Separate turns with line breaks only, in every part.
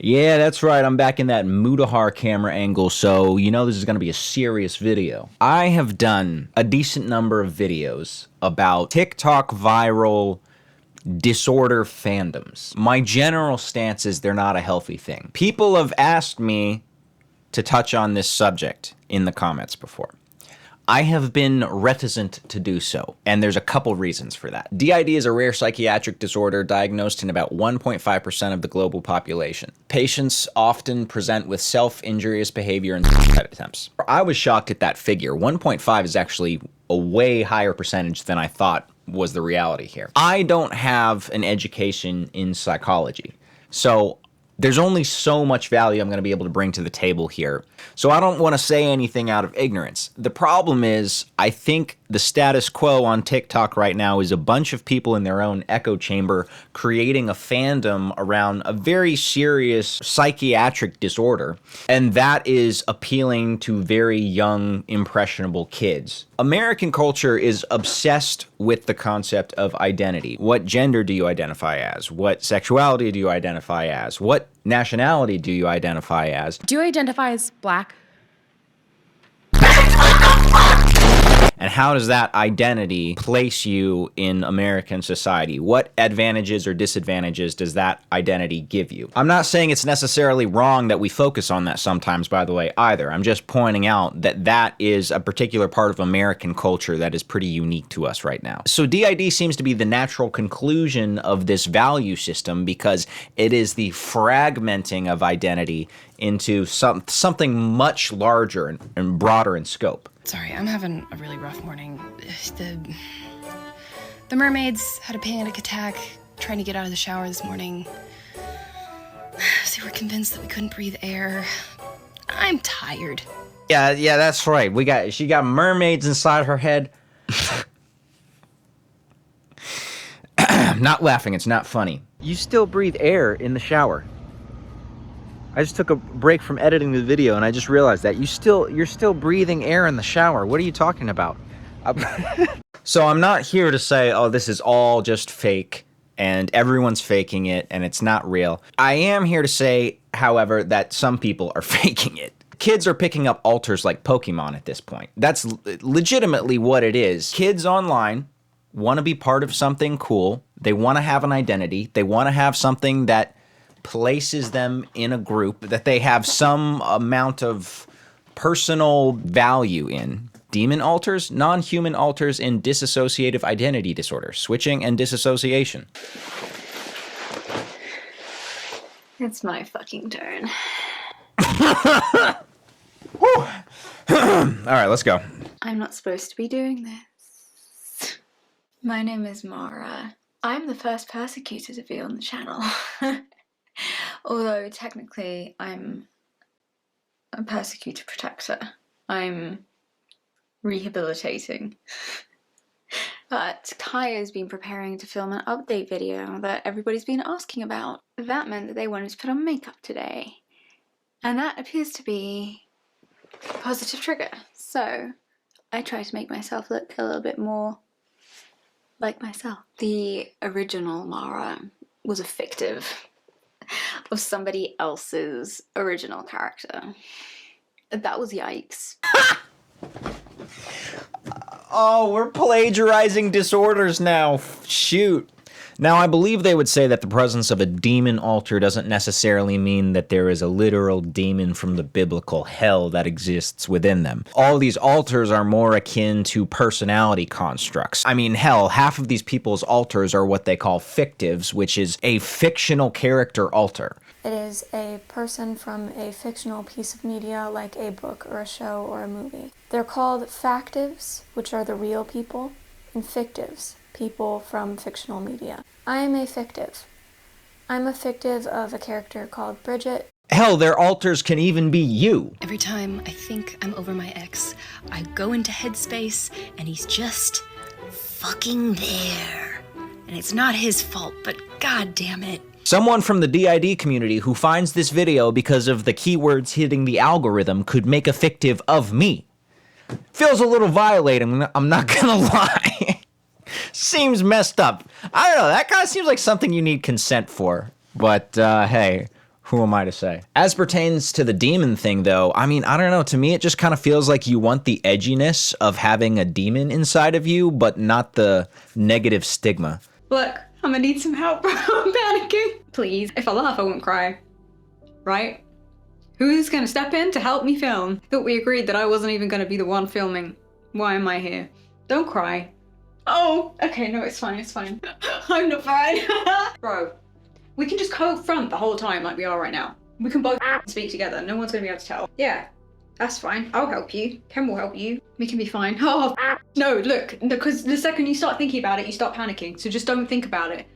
Yeah, that's right. I'm back in that Mudahar camera angle, so you know this is going to be a serious video. I have done a decent number of videos about TikTok viral disorder fandoms. My general stance is they're not a healthy thing. People have asked me to touch on this subject in the comments before. I have been reticent to do so, and there's a couple reasons for that. DID is a rare psychiatric disorder diagnosed in about 1.5% of the global population. Patients often present with self-injurious behavior and suicide attempts. I was shocked at that figure. 1.5 is actually a way higher percentage than I thought was the reality here. I don't have an education in psychology, so there's only so much value I'm going to be able to bring to the table here. So I don't want to say anything out of ignorance. The problem is, I think the status quo on TikTok right now is a bunch of people in their own echo chamber creating a fandom around a very serious psychiatric disorder, and that is appealing to very young, impressionable kids. American culture is obsessed with the concept of identity. What gender do you identify as? What sexuality do you identify as? What nationality do you identify as?
Do you identify as black?
And how does that identity place you in American society? What advantages or disadvantages does that identity give you? I'm not saying it's necessarily wrong that we focus on that sometimes, by the way, either. I'm just pointing out that that is a particular part of American culture that is pretty unique to us right now. So DID seems to be the natural conclusion of this value system because it is the fragmenting of identity into something much larger and broader in scope.
Sorry, I'm having a really rough morning. The mermaids had a panic attack trying to get out of the shower this morning. They were convinced that we couldn't breathe air. I'm tired.
Yeah, that's right. She got mermaids inside her head. I'm not laughing, it's not funny. You still breathe air in the shower. I just took a break from editing the video and I just realized that you're still breathing air in the shower. What are you talking about? So I'm not here to say, oh, this is all just fake and everyone's faking it and it's not real. I am here to say, however, that some people are faking it. Kids are picking up alters like Pokemon at this point. That's legitimately what it is. Kids online want to be part of something cool. They want to have an identity. They want to have something that places them in a group that they have some amount of personal value in. Demon alters, non-human alters in dissociative identity disorder, switching and disassociation.
It's my fucking turn.
All right, let's go.
I'm not supposed to be doing this. My name is Mara. I'm the first persecutor to be on the channel. Although technically I'm a persecutor protector. I'm rehabilitating. But Kaya's been preparing to film an update video that everybody's been asking about. That meant that they wanted to put on makeup today. And that appears to be a positive trigger. So I try to make myself look a little bit more like myself. The original Mara was a fictive of somebody else's original character. That was yikes.
Oh, we're plagiarizing disorders now. Shoot. Now, I believe they would say that the presence of a demon alter doesn't necessarily mean that there is a literal demon from the biblical hell that exists within them. All these alters are more akin to personality constructs. I mean, hell, half of these people's alters are what they call fictives, which is a fictional character alter.
It is a person from a fictional piece of media like a book or a show or a movie. They're called factives, which are the real people, and fictives, people from fictional media. I am a fictive. I'm a fictive of a character called Bridget.
Hell, their alters can even be you.
Every time I think I'm over my ex, I go into headspace and he's just fucking there. And it's not his fault, but god damn it.
Someone from the DID community who finds this video because of the keywords hitting the algorithm could make a fictive of me. Feels a little violating, I'm not gonna lie. Seems messed up. I don't know, that kind of seems like something you need consent for. But, hey, Who am I to say? As pertains to the demon thing, though, I mean, I don't know. To me, it just kind of feels like you want the edginess of having a demon inside of you, but not the negative stigma.
Look, I'm gonna need some help. I'm panicking. Please, if I laugh, I won't cry. Right? Who's gonna step in to help me film? Thought we agreed that I wasn't even gonna be the one filming. Why am I here? Don't cry. Oh, okay, no, it's fine, it's fine. I'm not fine. Bro, we can just co-front the whole time like we are right now. We can both speak together. No one's gonna be able to tell. Yeah, that's fine. I'll help you. Ken will help you. We can be fine. Oh, no, look, because the second you start thinking about it, you start panicking. So just don't think about it.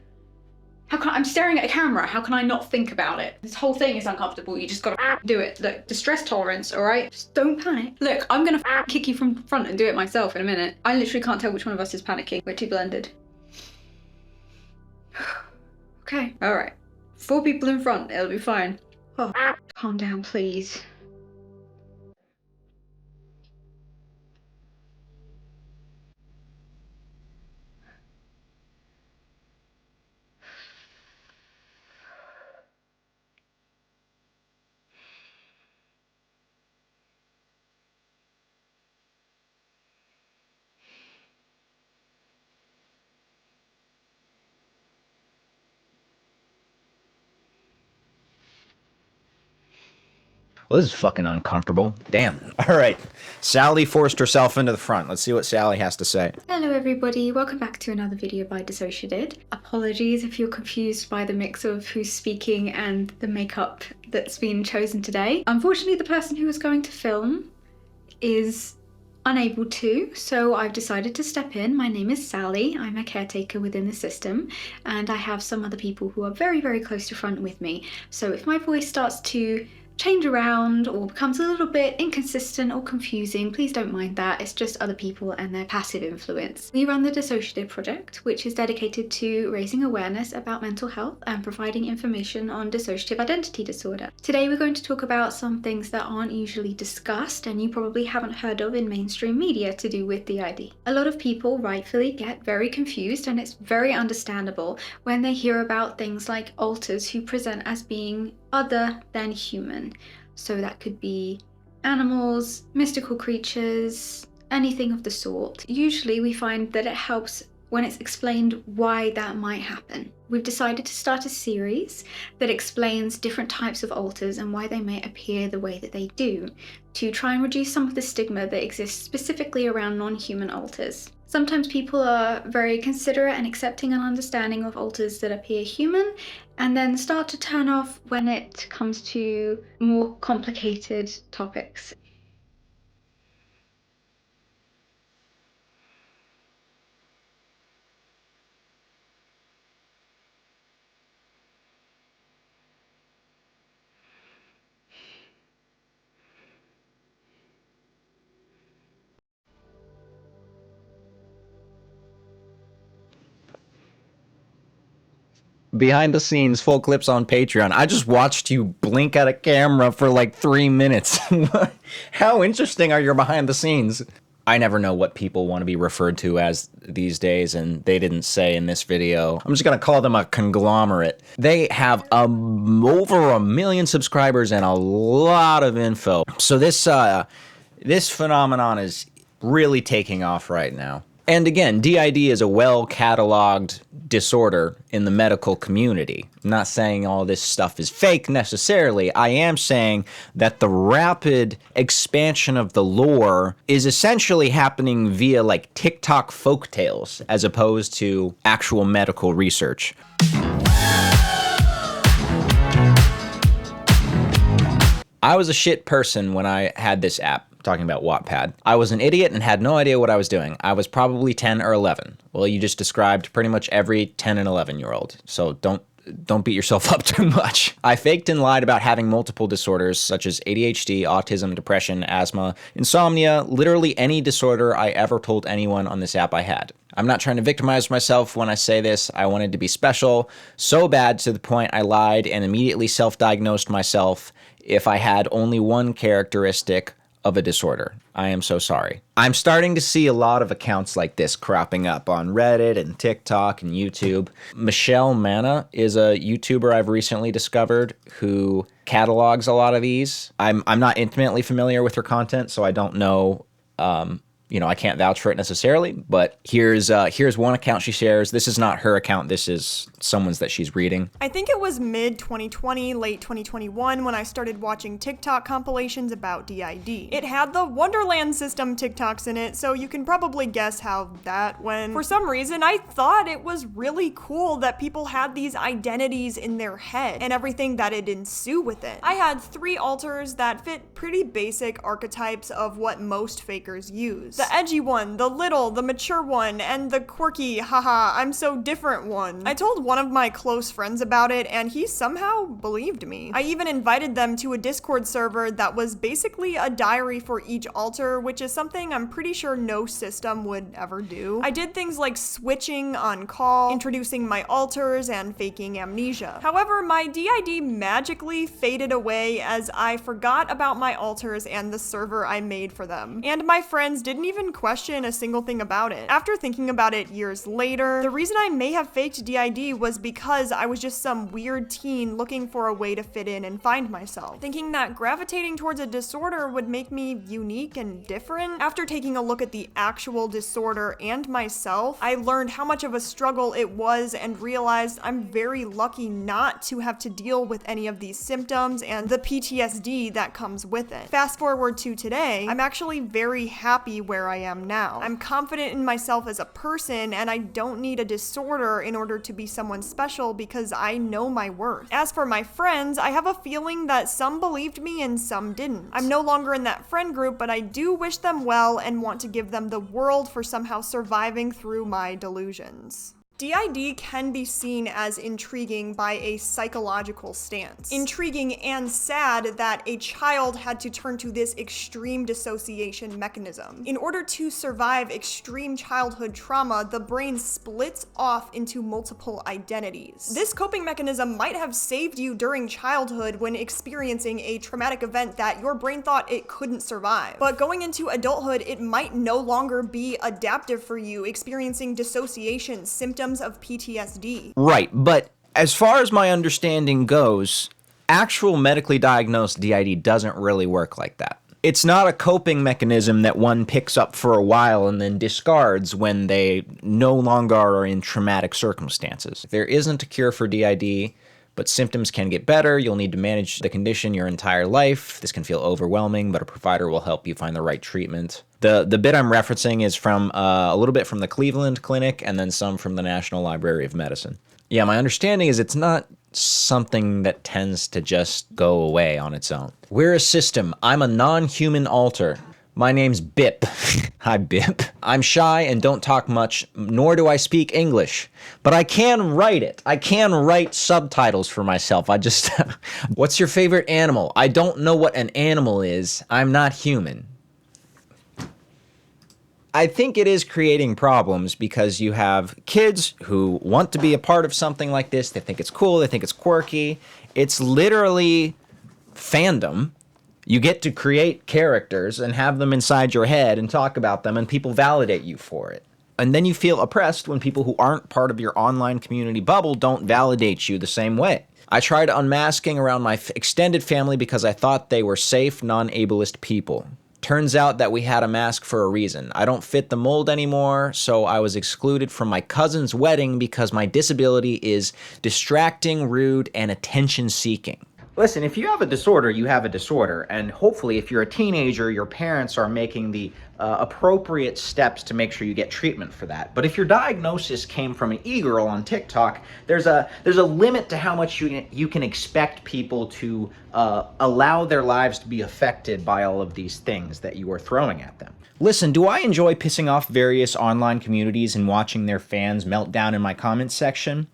I'm staring at a camera. How can I not think about it? This whole thing is uncomfortable. You just gotta do it. Look, distress tolerance, all right? Just don't panic. Look, I'm gonna kick you from front and do it myself in a minute. I literally can't tell which one of us is panicking. We're too blended. Okay, all right. 4 people in front, it'll be fine. Oh, calm down, please.
Well, this is fucking uncomfortable. Damn. All right. Sally forced herself into the front. Let's see what Sally has to say.
Hello everybody, welcome back to another video by Dissociative. Apologies if you're confused by the mix of who's speaking and the makeup that's been chosen today. Unfortunately, the person who was going to film is unable to, so I've decided to step in. My name is Sally, I'm a caretaker within the system, and I have some other people who are very, very close to front with me. So if my voice starts to change around or becomes a little bit inconsistent or confusing, please don't mind that. It's just other people and their passive influence. We run the Dissociative Project, which is dedicated to raising awareness about mental health and providing information on dissociative identity disorder. Today we're going to talk about some things that aren't usually discussed and you probably haven't heard of in mainstream media to do with DID. A lot of people rightfully get very confused, and it's very understandable when they hear about things like alters who present as being other than human. So that could be animals, mystical creatures, anything of the sort. Usually we find that it helps when it's explained why that might happen. We've decided to start a series that explains different types of alters and why they may appear the way that they do, to try and reduce some of the stigma that exists specifically around non-human alters. Sometimes people are very considerate and accepting and understanding of alters that appear human, and then start to turn off when it comes to more complicated topics.
Behind the scenes, full clips on Patreon. I just watched you blink at a camera for like 3 minutes. How interesting are your behind the scenes? I never know what people want to be referred to as these days, and they didn't say in this video. I'm just going to call them a conglomerate. They have over 1 million subscribers and a lot of info. So this phenomenon is really taking off right now. And again, DID is a well-cataloged disorder in the medical community. I'm not saying all this stuff is fake necessarily. I am saying that the rapid expansion of the lore is essentially happening via like TikTok folktales as opposed to actual medical research. I was a shit person when I had this app. Talking about Wattpad. I was an idiot and had no idea what I was doing. I was probably 10 or 11. Well, you just described pretty much every 10 and 11-year-old, so don't beat yourself up too much. I faked and lied about having multiple disorders such as ADHD, autism, depression, asthma, insomnia, literally any disorder I ever told anyone on this app I had. I'm not trying to victimize myself when I say this. I wanted to be special so bad to the point I lied and immediately self-diagnosed myself if I had only one characteristic of a disorder. I am so sorry. I'm starting to see a lot of accounts like this cropping up on Reddit and TikTok and YouTube. Michelle Manna is a YouTuber I've recently discovered who catalogs a lot of these. I'm not intimately familiar with her content, so I don't know, I can't vouch for it necessarily, but here's one account she shares. This is not her account. This is someone's that she's reading.
I think it was mid-2020, late 2021 when I started watching TikTok compilations about DID. It had the Wonderland System TikToks in it, so you can probably guess how that went. For some reason, I thought it was really cool that people had these identities in their head and everything that'd ensue with it. I had 3 alters that fit pretty basic archetypes of what most fakers use. The edgy one, the little, the mature one, and the quirky, haha, I'm so different one. I told one of my close friends about it, and he somehow believed me. I even invited them to a Discord server that was basically a diary for each alter, which is something I'm pretty sure no system would ever do. I did things like switching on call, introducing my alters, and faking amnesia. However, my DID magically faded away as I forgot about my alters and the server I made for them. And my friends didn't even question a single thing about it. After thinking about it years later, the reason I may have faked DID was because I was just some weird teen looking for a way to fit in and find myself, thinking that gravitating towards a disorder would make me unique and different. After taking a look at the actual disorder and myself, I learned how much of a struggle it was and realized I'm very lucky not to have to deal with any of these symptoms and the PTSD that comes with it. Fast forward to today, I'm actually very happy where I am now. I'm confident in myself as a person, and I don't need a disorder in order to be someone special because I know my worth. As for my friends, I have a feeling that some believed me and some didn't. I'm no longer in that friend group, but I do wish them well and want to give them the world for somehow surviving through my delusions. DID can be seen as intriguing by a psychological stance. Intriguing and sad that a child had to turn to this extreme dissociation mechanism. In order to survive extreme childhood trauma, the brain splits off into multiple identities. This coping mechanism might have saved you during childhood when experiencing a traumatic event that your brain thought it couldn't survive. But going into adulthood, it might no longer be adaptive for you, experiencing dissociation, symptoms of PTSD.
Right, but as far as my understanding goes, actual medically diagnosed DID doesn't really work like that. It's not a coping mechanism that one picks up for a while and then discards when they no longer are in traumatic circumstances. There isn't a cure for DID, but symptoms can get better. You'll need to manage the condition your entire life. This can feel overwhelming, but a provider will help you find the right treatment. The bit I'm referencing is from a little bit from the Cleveland Clinic and then some from the National Library of Medicine. Yeah, my understanding is it's not something that tends to just go away on its own. We're a system. I'm a non-human alter. My name's Bip. Hi, Bip. I'm shy and don't talk much, nor do I speak English. But I can write it. I can write subtitles for myself. What's your favorite animal? I don't know what an animal is. I'm not human. I think it is creating problems because you have kids who want to be a part of something like this. They think it's cool. They think it's quirky. It's literally fandom. You get to create characters and have them inside your head and talk about them, and people validate you for it. And then you feel oppressed when people who aren't part of your online community bubble don't validate you the same way. I tried unmasking around my extended family because I thought they were safe, non-ableist people. Turns out that we had a mask for a reason. I don't fit the mold anymore, so I was excluded from my cousin's wedding because my disability is distracting, rude, and attention-seeking. Listen, if you have a disorder, you have a disorder, and hopefully if you're a teenager, your parents are making the appropriate steps to make sure you get treatment for that. But if your diagnosis came from an e-girl on TikTok, there's a limit to how much you can expect people to allow their lives to be affected by all of these things that you are throwing at them. Listen, do I enjoy pissing off various online communities and watching their fans melt down in my comments section?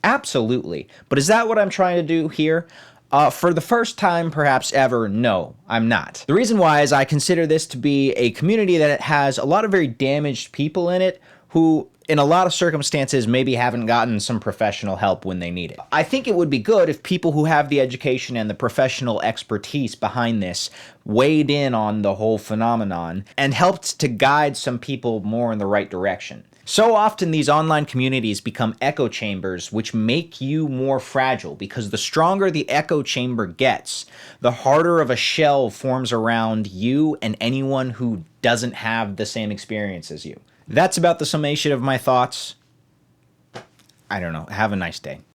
Absolutely. But is that what I'm trying to do here? For the first time, perhaps ever, no, I'm not. The reason why is I consider this to be a community that has a lot of very damaged people in it who in a lot of circumstances, maybe haven't gotten some professional help when they need it. I think it would be good if people who have the education and the professional expertise behind this weighed in on the whole phenomenon and helped to guide some people more in the right direction. So often these online communities become echo chambers which make you more fragile, because the stronger the echo chamber gets, the harder of a shell forms around you and anyone who doesn't have the same experience as you. That's about the summation of my thoughts. I don't know. Have a nice day.